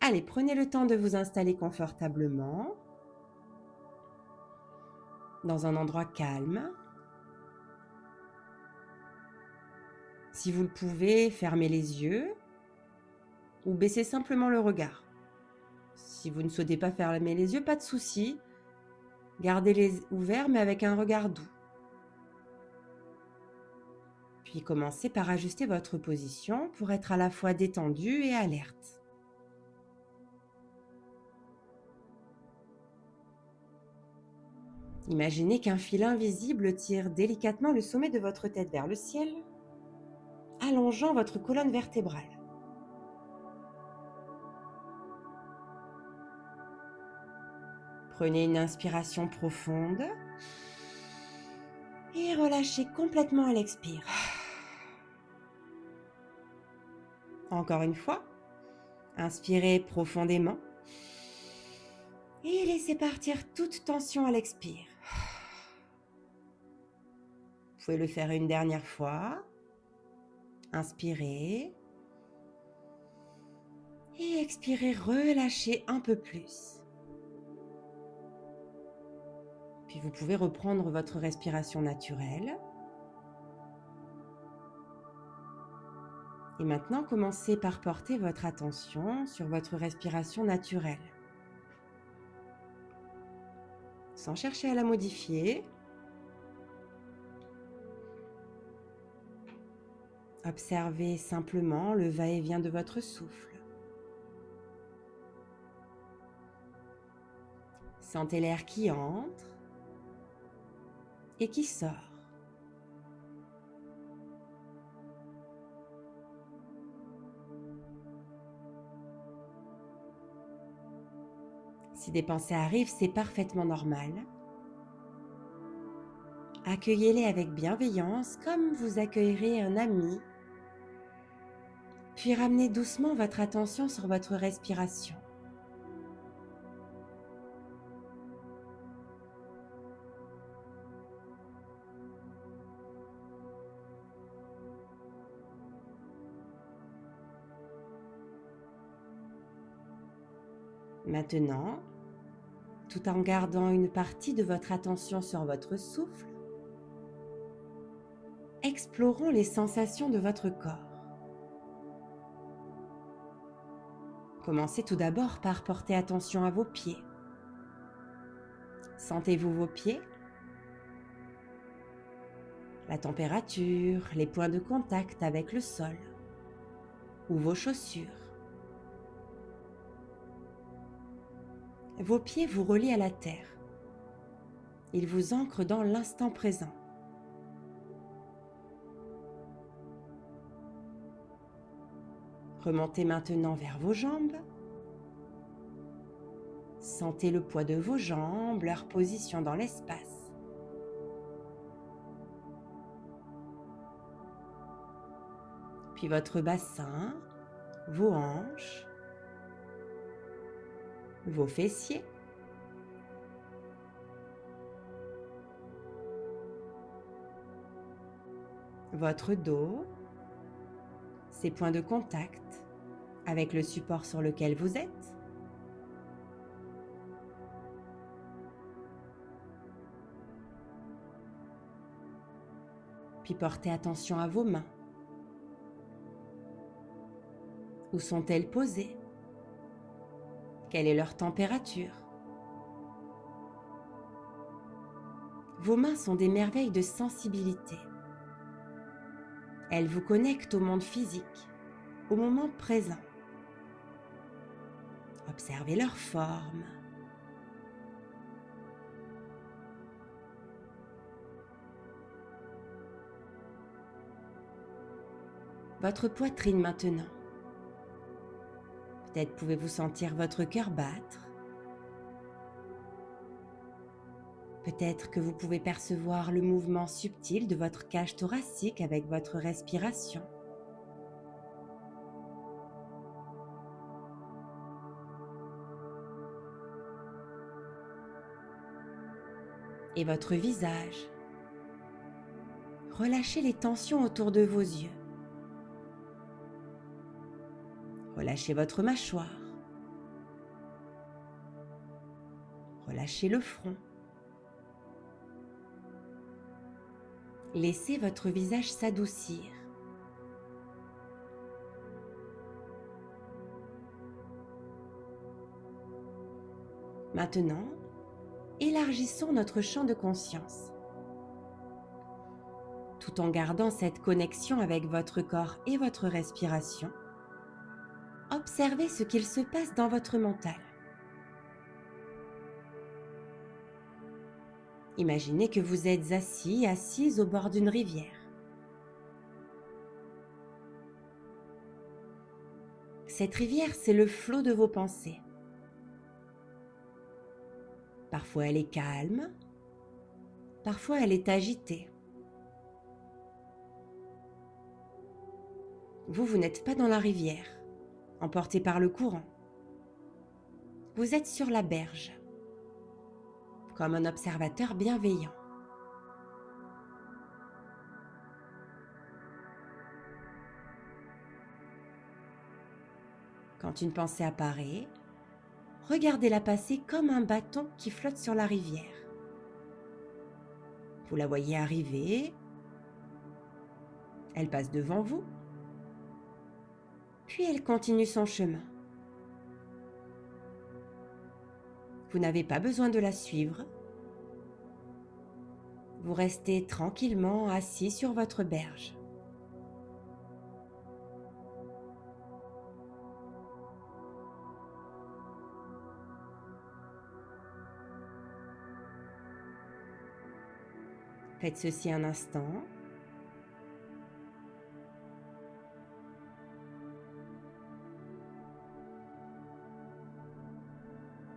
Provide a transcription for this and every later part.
Allez, prenez le temps de vous installer confortablement, dans un endroit calme. Si vous le pouvez, fermez les yeux ou baissez simplement le regard. Si vous ne souhaitez pas fermer les yeux, pas de souci. Gardez-les ouverts mais avec un regard doux. Puis commencez par ajuster votre position pour être à la fois détendu et alerte. Imaginez qu'un fil invisible tire délicatement le sommet de votre tête vers le ciel, allongeant votre colonne vertébrale. Prenez une inspiration profonde et relâchez complètement à l'expire. Encore une fois, inspirez profondément et laissez partir toute tension à l'expire. Vous pouvez le faire une dernière fois. Inspirez et expirez, relâchez un peu plus. Puis vous pouvez reprendre votre respiration naturelle. Et maintenant, commencez par porter votre attention sur votre respiration naturelle. Sans chercher à la modifier, observez simplement le va-et-vient de votre souffle. Sentez l'air qui entre et qui sort. Si des pensées arrivent, c'est parfaitement normal. Accueillez-les avec bienveillance comme vous accueillerez un ami. Puis ramenez doucement votre attention sur votre respiration. Maintenant, tout en gardant une partie de votre attention sur votre souffle, explorons les sensations de votre corps. Commencez tout d'abord par porter attention à vos pieds. Sentez-vous vos pieds? La température, les points de contact avec le sol ou vos chaussures. Vos pieds vous relient à la terre. Ils vous ancrent dans l'instant présent. Remontez maintenant vers vos jambes. Sentez le poids de vos jambes, leur position dans l'espace. Puis votre bassin, vos hanches, vos fessiers. Votre dos, ses points de contact avec le support sur lequel vous êtes. Puis portez attention à vos mains. Où sont-elles posées? Quelle est leur température? Vos mains sont des merveilles de sensibilité. Elles vous connectent au monde physique, au moment présent. Observez leur forme. Votre poitrine maintenant. Peut-être pouvez-vous sentir votre cœur battre. Peut-être que vous pouvez percevoir le mouvement subtil de votre cage thoracique avec votre respiration. Et votre visage. Relâchez les tensions autour de vos yeux. Relâchez votre mâchoire. Relâchez le front. Laissez votre visage s'adoucir. Maintenant, élargissons notre champ de conscience. Tout en gardant cette connexion avec votre corps et votre respiration, observez ce qu'il se passe dans votre mental. Imaginez que vous êtes assise au bord d'une rivière. Cette rivière, c'est le flot de vos pensées. Parfois elle est calme, parfois elle est agitée. Vous n'êtes pas dans la rivière, emporté par le courant. Vous êtes sur la berge, comme un observateur bienveillant. Quand une pensée apparaît, regardez-la passer comme un bâton qui flotte sur la rivière. Vous la voyez arriver, elle passe devant vous, puis elle continue son chemin. Vous n'avez pas besoin de la suivre. Vous restez tranquillement assis sur votre berge. Faites ceci un instant.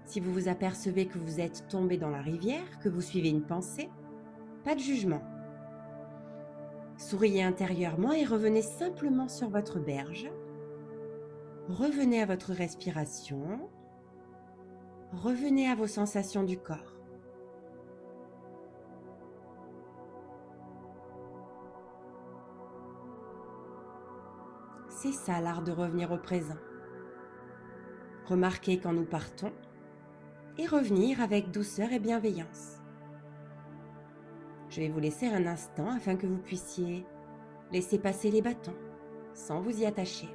Si vous vous apercevez que vous êtes tombé dans la rivière, que vous suivez une pensée, pas de jugement. Souriez intérieurement et revenez simplement sur votre berge. Revenez à votre respiration. Revenez à vos sensations du corps. C'est ça l'art de revenir au présent. Remarquez quand nous partons et revenir avec douceur et bienveillance. Je vais vous laisser un instant afin que vous puissiez laisser passer les bâtons sans vous y attacher.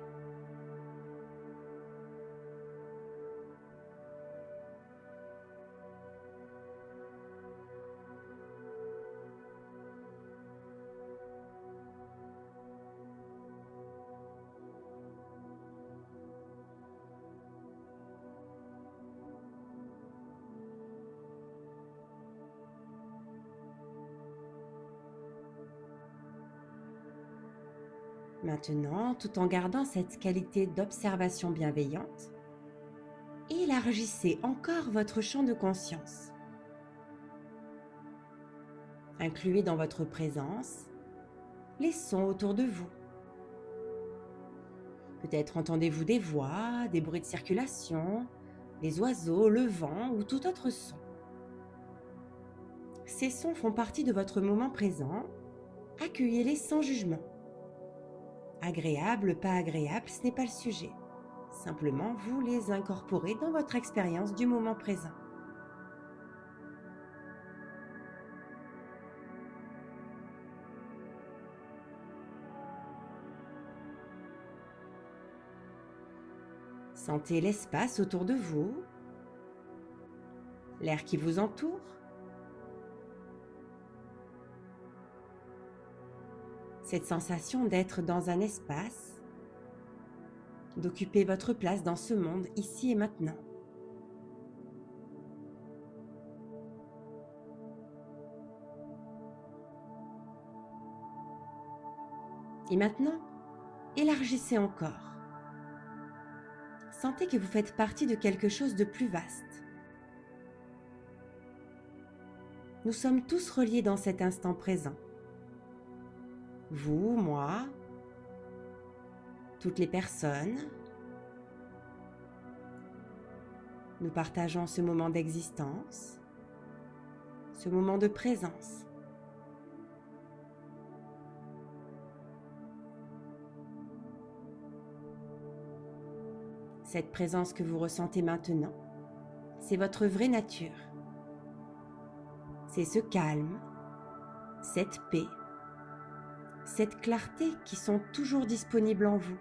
Maintenant, tout en gardant cette qualité d'observation bienveillante, élargissez encore votre champ de conscience. Incluez dans votre présence les sons autour de vous. Peut-être entendez-vous des voix, des bruits de circulation, les oiseaux, le vent ou tout autre son. Ces sons font partie de votre moment présent. Accueillez-les sans jugement. Agréable, pas agréable, ce n'est pas le sujet. Simplement, vous les incorporez dans votre expérience du moment présent. Sentez l'espace autour de vous, l'air qui vous entoure. Cette sensation d'être dans un espace, d'occuper votre place dans ce monde ici et maintenant. Et maintenant, élargissez encore. Sentez que vous faites partie de quelque chose de plus vaste. Nous sommes tous reliés dans cet instant présent. Vous, moi, toutes les personnes. Nous partageons ce moment d'existence, ce moment de présence. Cette présence que vous ressentez maintenant, c'est votre vraie nature. c'est ce calme, cette paix, cette clarté qui sont toujours disponibles en vous,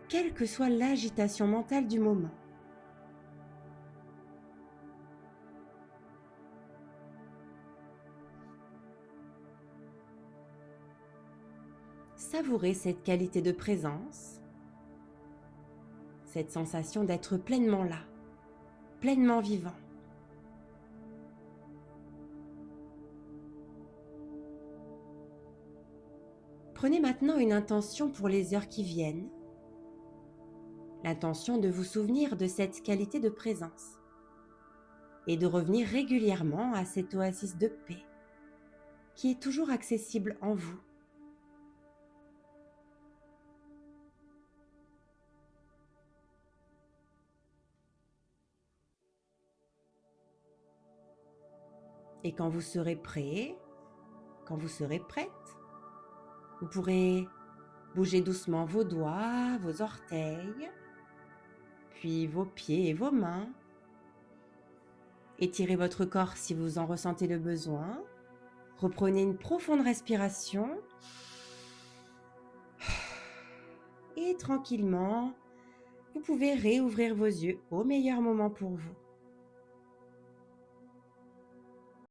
quelle que soit l'agitation mentale du moment. Savourez cette qualité de présence, cette sensation d'être pleinement là, pleinement vivant. Prenez maintenant une intention pour les heures qui viennent, l'intention de vous souvenir de cette qualité de présence et de revenir régulièrement à cette oasis de paix qui est toujours accessible en vous. Et quand vous serez prêt, quand vous serez prête, vous pourrez bouger doucement vos doigts, vos orteils, puis vos pieds et vos mains. Étirez votre corps si vous en ressentez le besoin. Reprenez une profonde respiration. Et tranquillement, vous pouvez réouvrir vos yeux au meilleur moment pour vous.